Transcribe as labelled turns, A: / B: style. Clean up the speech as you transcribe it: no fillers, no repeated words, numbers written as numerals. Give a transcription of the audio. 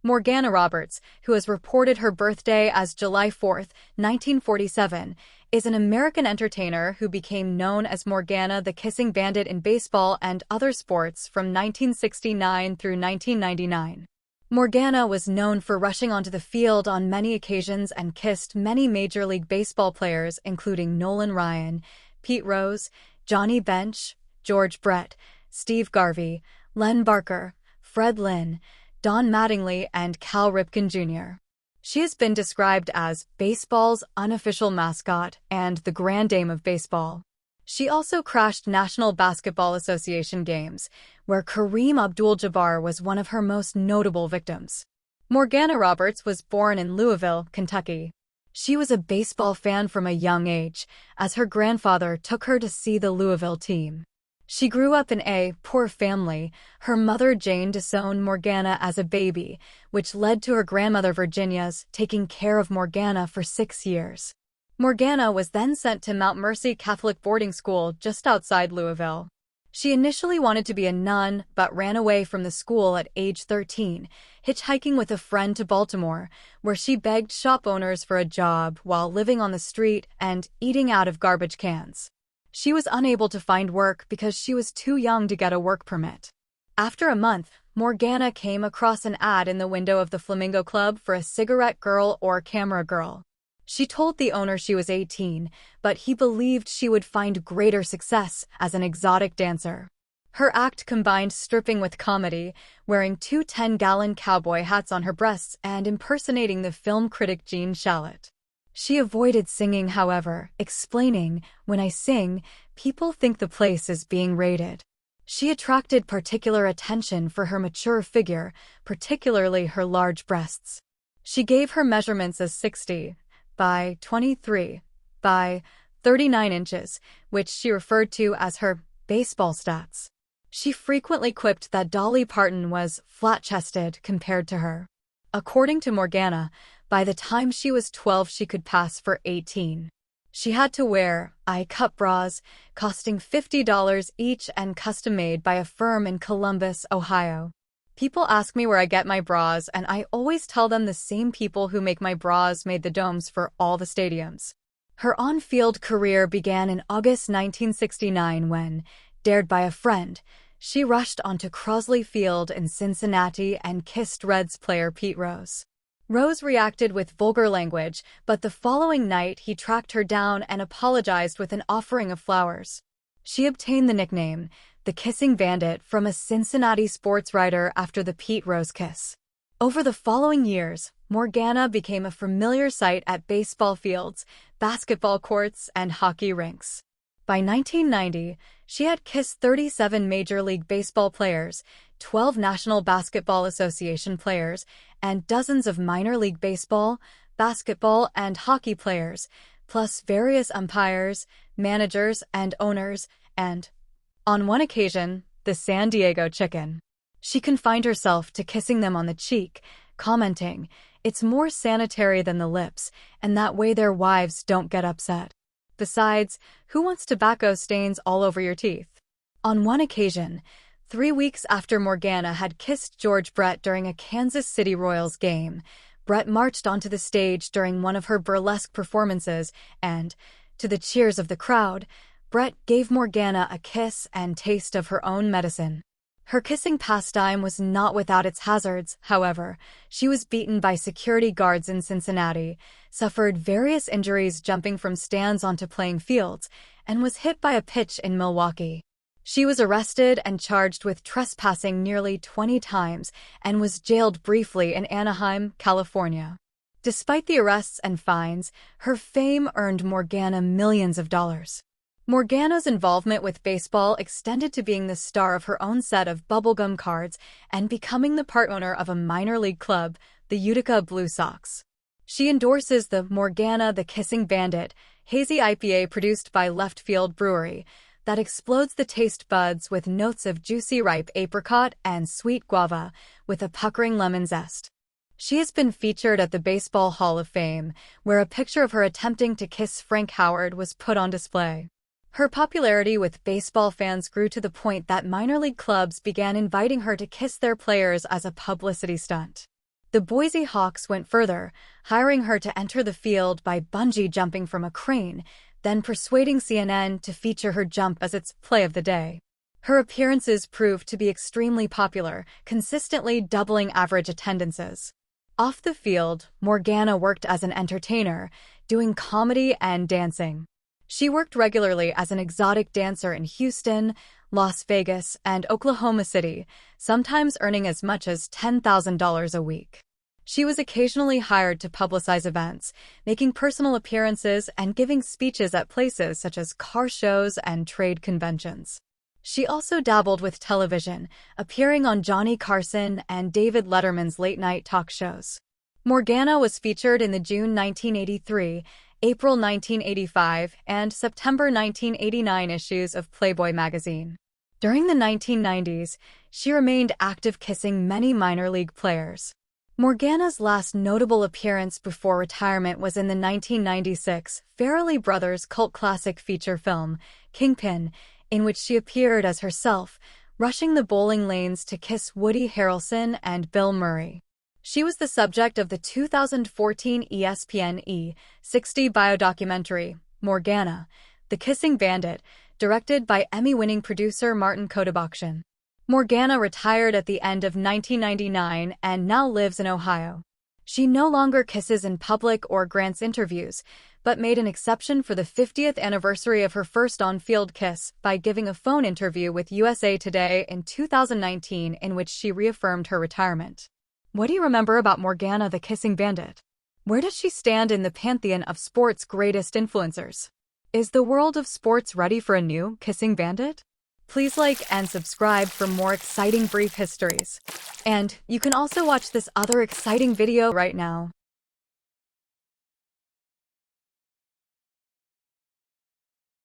A: Morganna Roberts, who has reported her birthday as July 4, 1947, is an American entertainer who became known as Morganna the Kissing Bandit in baseball and other sports from 1969 through 1999. Morganna was known for rushing onto the field on many occasions and kissed many Major League Baseball players including Nolan Ryan, Pete Rose, Johnny Bench, George Brett, Steve Garvey, Len Barker, Fred Lynn, Don Mattingly, and Cal Ripken Jr. She has been described as baseball's unofficial mascot and the Grand Dame of Baseball. She also crashed National Basketball Association games, where Kareem Abdul-Jabbar was one of her most notable victims. Morganna Roberts was born in Louisville, Kentucky. She was a baseball fan from a young age, as her grandfather took her to see the Louisville team. She grew up in a poor family. Her mother Jane disowned Morganna as a baby, which led to her grandmother Virginia's taking care of Morganna for 6 years. Morganna was then sent to Mount Mercy Catholic boarding school just outside Louisville. She initially wanted to be a nun, but ran away from the school at age 13, hitchhiking with a friend to Baltimore, where she begged shop owners for a job while living on the street and eating out of garbage cans. She was unable to find work because she was too young to get a work permit. After a month, Morganna came across an ad in the window of the Flamingo Club for a cigarette girl or camera girl. She told the owner she was 18, but he believed she would find greater success as an exotic dancer. Her act combined stripping with comedy, wearing 2 10-gallon cowboy hats on her breasts and impersonating the film critic Gene Shalit. She avoided singing, however, explaining, "When I sing, people think the place is being raided." She attracted particular attention for her mature figure, particularly her large breasts. She gave her measurements as 60 by 23 by 39 inches, which she referred to as her baseball stats. She frequently quipped that Dolly Parton was flat-chested compared to her. According to Morganna, by the time she was 12 she could pass for 18. She had to wear I-cup bras, costing $50 each and custom-made by a firm in Columbus, Ohio. People ask me where I get my bras, and I always tell them the same people who make my bras made the domes for all the stadiums. Her on-field career began in August 1969 when, dared by a friend, she rushed onto Crosley Field in Cincinnati and kissed Reds player Pete Rose. Rose reacted with vulgar language, but the following night he tracked her down and apologized with an offering of flowers. She obtained the nickname, the Kissing Bandit, from a Cincinnati sports writer after the Pete Rose kiss. Over the following years, Morganna became a familiar sight at baseball fields, basketball courts, and hockey rinks. By 1990, she had kissed 37 Major League Baseball players, 12 National Basketball Association players, and dozens of minor league baseball, basketball, and hockey players, plus various umpires, managers, and owners, and, on one occasion, the San Diego Chicken. She confined herself to kissing them on the cheek, commenting, "It's more sanitary than the lips, and that way their wives don't get upset. Besides, who wants tobacco stains all over your teeth?" On one occasion, 3 weeks after Morganna had kissed George Brett during a Kansas City Royals game, Brett marched onto the stage during one of her burlesque performances and, to the cheers of the crowd, Brett gave Morganna a kiss and taste of her own medicine. Her kissing pastime was not without its hazards, however. She was beaten by security guards in Cincinnati, suffered various injuries jumping from stands onto playing fields, and was hit by a pitch in Milwaukee. She was arrested and charged with trespassing nearly 20 times and was jailed briefly in Anaheim, California. Despite the arrests and fines, her fame earned Morganna millions of dollars. Morganna's involvement with baseball extended to being the star of her own set of bubblegum cards and becoming the part owner of a minor league club, the Utica Blue Sox. She endorses the Morganna the Kissing Bandit, hazy IPA produced by Left Field Brewery, that explodes the taste buds with notes of juicy ripe apricot and sweet guava, with a puckering lemon zest. She has been featured at the Baseball Hall of Fame, where a picture of her attempting to kiss Frank Howard was put on display. Her popularity with baseball fans grew to the point that minor league clubs began inviting her to kiss their players as a publicity stunt. The Boise Hawks went further, hiring her to enter the field by bungee jumping from a crane, then persuading CNN to feature her jump as its play of the day. Her appearances proved to be extremely popular, consistently doubling average attendances. Off the field, Morganna worked as an entertainer, doing comedy and dancing. She worked regularly as an exotic dancer in Houston, Las Vegas, and Oklahoma City, sometimes earning as much as $10,000 a week. She was occasionally hired to publicize events, making personal appearances and giving speeches at places such as car shows and trade conventions. She also dabbled with television, appearing on Johnny Carson and David Letterman's late-night talk shows. Morganna was featured in the June 1983, April 1985, and September 1989 issues of Playboy magazine. During the 1990s, she remained active, kissing many minor league players. Morganna's last notable appearance before retirement was in the 1996 Farrelly Brothers cult classic feature film, Kingpin, in which she appeared as herself, rushing the bowling lanes to kiss Woody Harrelson and Bill Murray. She was the subject of the 2014 ESPN E! 60 biodocumentary, Morganna, the Kissing Bandit, directed by Emmy-winning producer Martin Kodabakshian. Morganna retired at the end of 1999 and now lives in Ohio. She no longer kisses in public or grants interviews, but made an exception for the 50th anniversary of her first on-field kiss by giving a phone interview with USA Today in 2019 in which she reaffirmed her retirement. What do you remember about Morganna the Kissing Bandit? Where does she stand in the pantheon of sports' greatest influencers? Is the world of sports ready for a new Kissing Bandit? Please like and subscribe for more exciting brief histories. And you can also watch this other exciting video right now.